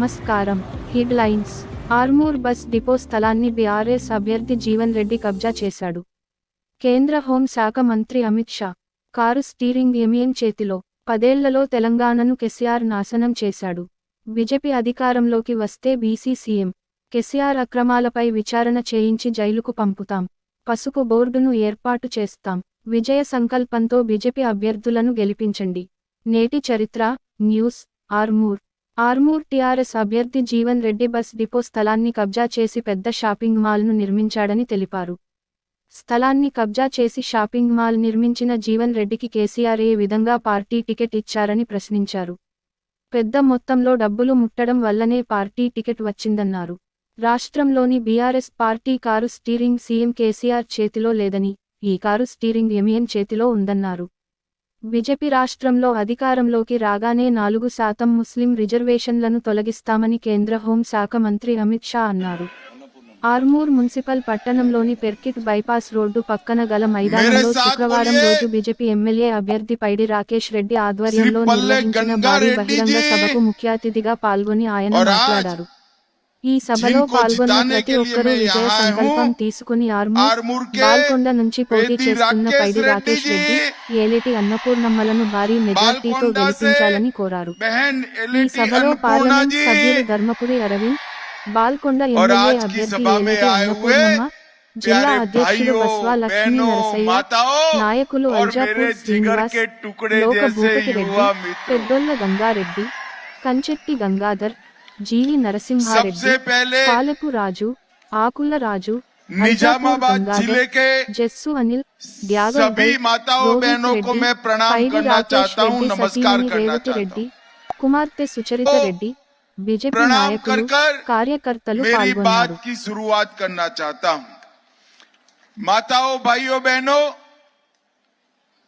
నమస్కారం. Headlines. Armoor bus depot స్థలాన్ని BRS అభ్యర్థి జీవన్ రెడ్డి కబ్జా చేశాడు. కేంద్ర హోం శాఖ మంత్రి Amit Shah car steering MM చేతిలో. 10 ఏళ్లలో తెలంగాణను కేసీఆర్ నాశనం చేశాడు. బీజేపీ అధికారంలోకి వస్తే బీసీ సీఎం కేసీఆర్ అక్రమాలపై విచారణ చేయించి జైలుకు పంపుతాం. పసుపు బోర్డును ఏర్పాటు చేస్తాం. విజయ సంకల్పంతో బీజేపీ అభ్యర్థులను గెలిపించండి. నేటి చరిత్ర న్యూస్. ఆర్మూర్ టీఆర్ఎస్ అభ్యర్థి జీవన్ రెడ్డి బస్ డిపో స్థలాన్ని కబ్జా చేసి పెద్ద షాపింగ్ మాల్ను నిర్మించాడని తెలిపారు. స్థలాన్ని కబ్జా చేసి షాపింగ్ మాల్ నిర్మించిన జీవన్ రెడ్డికి కేసీఆర్ ఏ విధంగా పార్టీ టికెట్ ఇచ్చారని ప్రశ్నించారు. పెద్ద మొత్తంలో డబ్బులు ముట్టడం వల్లనే పార్టీ టికెట్ వచ్చిందన్నారు. రాష్ట్రంలోని BRS party car steering CM KCR చేతిలో లేదని, ఈ కారు స్టీరింగ్ ఎంఎం చేతిలో ఉందన్నారు. బీజేపీ రాష్ట్రంలో అధికారంలోకి రాగానే 4% ముస్లిం రిజర్వేషన్లను తొలగిస్తామని కేంద్ర హోం శాఖ మంత్రి అమిత్ షా అన్నారు. ఆర్మూర్ మున్సిపల్ పట్టణంలోని పెర్కిట్ బైపాస్ రోడ్డు పక్కన గల మైదానంలో శుక్రవారం రోజు బీజేపీ ఎమ్మెల్యే అభ్యర్థి పైడి రాకేష్ రెడ్డి ఆధ్వర్యంలో నిర్వహించిన భారీ బహిరంగ సభకు ముఖ్య అతిథిగా పాల్గొని ఆయన మాట్లాడారు. ఈ సభలో పాల్గొన్న ప్రతి ఒక్కరూ విజయ సంకల్పం తీసుకుని ఆర్మూర్ బాల్కొండ నుంచి పోటీ చేస్తున్న పైడి రాకేష్ రెడ్డి, ఏలేటి అన్నపూర్ణమ్మలను భారీ మెజార్టీతో గెలిపించాలని కోరారు. ఈ సభలో పార్లమెంట్ సభ్యులు ధర్మపురి అరవింద్, బాల్కొండ ఎమ్మెల్యే అభ్యర్థి ఏలేటి అన్నపూర్ణమ్మ, జిల్లా అధ్యక్షులు బస్వా లక్ష్మీ నరసయ్య, నాయకులు అల్జాపూర్ శ్రీనివాస్, లోక భూపతి రెడ్డి, పెద్దొల్ల గంగారెడ్డి, కంచెట్టి గంగాధర్, జీవి నరసింహారెడ్డి, పాలకు రాజు, ఆకుల రాజు, నిజామాబాద్ జిले के జస్సు అనిల్, सभी माताओं बहनों को मैं प्रणाम करना चाहता हूं, नमस्कार करना चाहता हूं. కుమార్తె సుచరిత రెడ్డి, బీజేపీ నాయకులు, కార్యకర్తలు मेरी बात పాల్గొన్నారు. की शुरुआत करना चाहता हूं. माताओं भाइयों बहनों,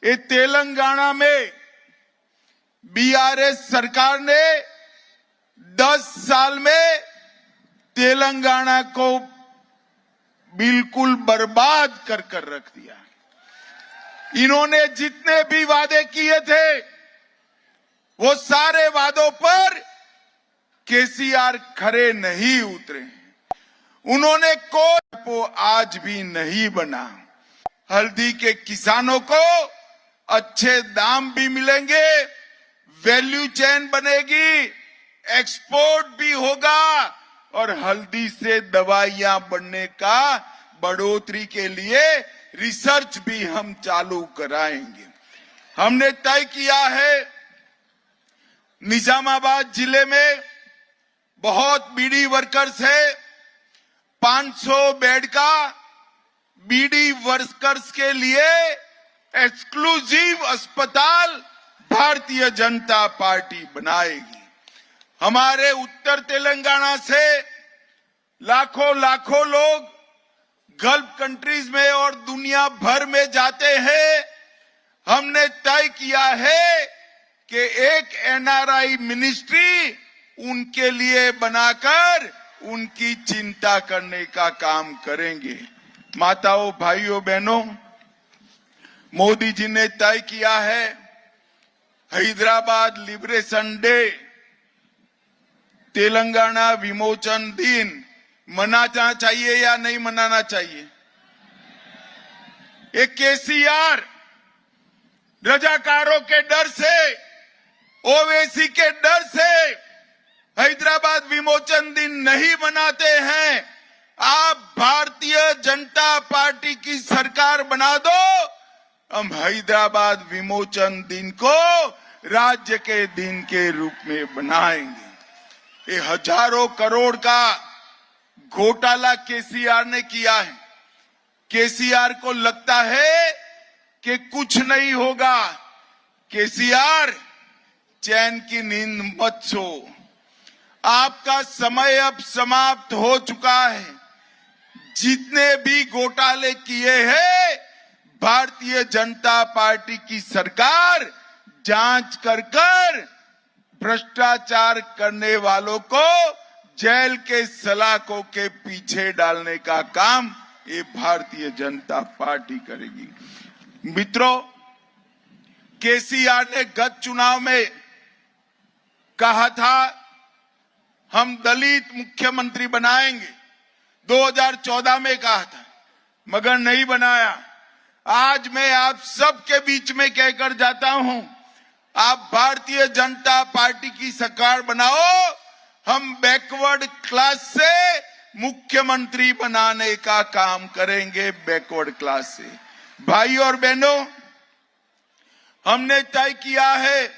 ये तेलंगाना में बीआरएस सरकार ने 10 साल में तेलंगाना को बिल्कुल बर्बाद कर रख दिया. इन्होंने जितने भी वादे किए थे वो सारे वादों पर केसीआर खरे नहीं उतरे. उन्होंने कोई आज भी नहीं बना. हल्दी के किसानों को अच्छे दाम भी मिलेंगे, वैल्यू चेन बनेगी, एक्सपोर्ट भी होगा और हल्दी से दवाइयां बनने का बढ़ोतरी के लिए रिसर्च भी हम चालू कराएंगे. हमने तय किया है निजामाबाद जिले में बहुत बीडी वर्कर्स है, 500 बेड का बीडी वर्कर्स के लिए एक्सक्लूसिव अस्पताल भारतीय जनता पार्टी बनाएगी. हमारे उत्तर तेलंगाना से लाखों लोग गल्फ कंट्रीज में और दुनिया भर में जाते हैं. हमने तय किया है कि एक एनआरआई मिनिस्ट्री उनके लिए बनाकर उनकी चिंता करने का काम करेंगे. माताओं भाइयों बहनों, मोदी जी ने तय किया है हैदराबाद लिबरेशन डे, तेलंगाना विमोचन दिन मनाना चाहिए या नहीं मनाना चाहिए? एक केसीआर रजाकारों के डर से, ओवैसी के डर से हैदराबाद विमोचन दिन नहीं मनाते हैं. आप भारतीय जनता पार्टी की सरकार बना दो, हम हैदराबाद विमोचन दिन को राज्य के दिन के रूप में बनाएंगे. ये हजारों करोड़ का घोटाला केसीआर ने किया है. केसीआर को लगता है कि कुछ नहीं होगा. केसीआर, चैन की नींद मत सो. आपका समय अब समाप्त हो चुका है. जितने भी घोटाले किए हैं भारतीय जनता पार्टी की सरकार जांच कर भ्रष्टाचार करने वालों को जेल के सलाखों के पीछे डालने का काम ये भारतीय जनता पार्टी करेगी. मित्रों, केसीआर ने गत चुनाव में कहा था हम दलित मुख्यमंत्री बनाएंगे। 2014 में कहा था, मगर नहीं बनाया। आज मैं आप सबके बीच में कहकर जाता हूं, आप भारतीय जनता पार्टी की सरकार बनाओ, हम बैकवर्ड क्लास से मुख्यमंत्री बनाने का काम करेंगे। बैकवर्ड क्लास से भाई और बहनों, हमने तय किया है,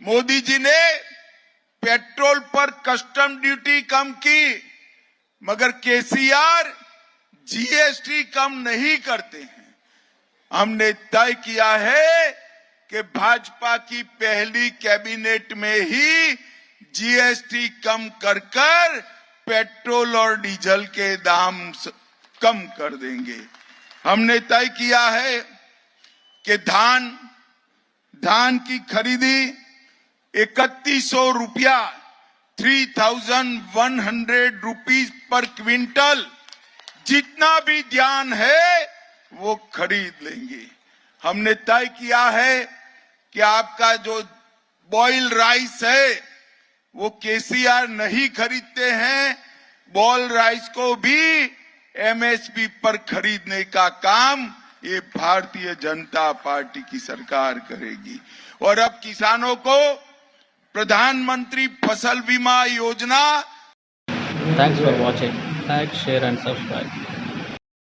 मोदी जी ने पेट्रोल पर कस्टम ड्यूटी कम की, मगर केसीआर जीएसटी कम नहीं करते हैं। हमने तय किया है कि भाजपा की पहली कैबिनेट में ही जीएसटी कम कर पेट्रोल और डीजल के दाम कम कर देंगे। हमने तय किया है कि धान की खरीदी 3100 रुपया 3100 रुपीज पर क्विंटल, जितना भी धान है वो खरीद लेंगे। हमने तय किया है कि आपका जो बॉयल राइस है वो केसीआर नहीं खरीदते हैं, बॉयल राइस को भी एमएसपी पर खरीदने का काम ये भारतीय जनता पार्टी की सरकार करेगी। और अब किसानों को प्रधानमंत्री फसल बीमा योजना। Thanks for watching. Like, share and subscribe.